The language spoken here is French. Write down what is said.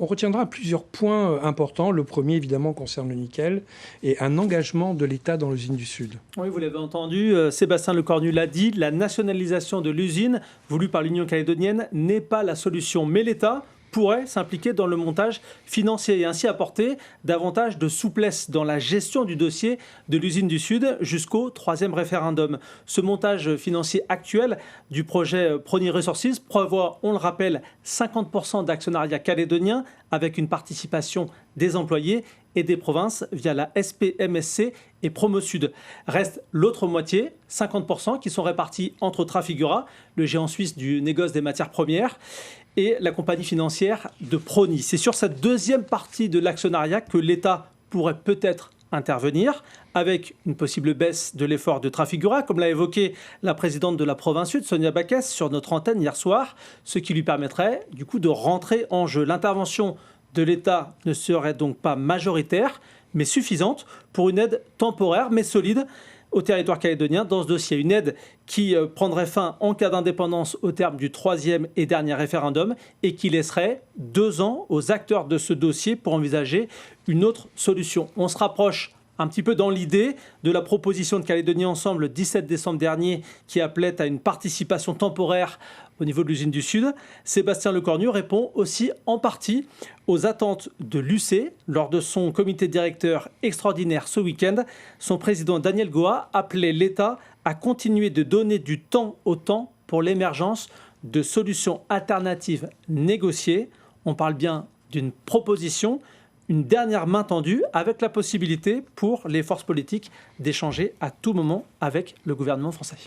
On retiendra plusieurs points importants. Le premier, évidemment, concerne le nickel et un engagement de l'État dans l'usine du Sud. Oui, vous l'avez entendu, Sébastien Lecornu l'a dit, la nationalisation de l'usine voulue par l'Union calédonienne n'est pas la solution. Mais l'État pourrait s'impliquer dans le montage financier et ainsi apporter davantage de souplesse dans la gestion du dossier de l'usine du Sud jusqu'au 3e référendum. Ce montage financier actuel du projet Prony Resources prévoit, on le rappelle, 50% d'actionnariat calédonien avec une participation des employés et des provinces via la SPMSC et Promo Sud. Reste l'autre moitié, 50%, qui sont répartis entre Trafigura, le géant suisse du négoce des matières premières, et la compagnie financière de Prony. C'est sur cette deuxième partie de l'actionnariat que l'État pourrait peut-être intervenir avec une possible baisse de l'effort de Trafigura, comme l'a évoqué la présidente de la province Sud, Sonia Backès, sur notre antenne hier soir, ce qui lui permettrait du coup de rentrer en jeu. L'intervention de l'État ne serait donc pas majoritaire, mais suffisante pour une aide temporaire, mais solide, au territoire calédonien dans ce dossier. Une aide qui prendrait fin en cas d'indépendance au terme du 3e et dernier référendum et qui laisserait 2 ans aux acteurs de ce dossier pour envisager une autre solution. On se rapproche un petit peu dans l'idée de la proposition de Calédonie Ensemble le 17 décembre dernier qui appelait à une participation temporaire au niveau de l'usine du Sud. Sébastien Lecornu répond aussi en partie aux attentes de l'UC lors de son comité directeur extraordinaire ce week-end. Son président Daniel Goa appelait l'État à continuer de donner du temps au temps pour l'émergence de solutions alternatives négociées. On parle bien d'une proposition, une dernière main tendue avec la possibilité pour les forces politiques d'échanger à tout moment avec le gouvernement français.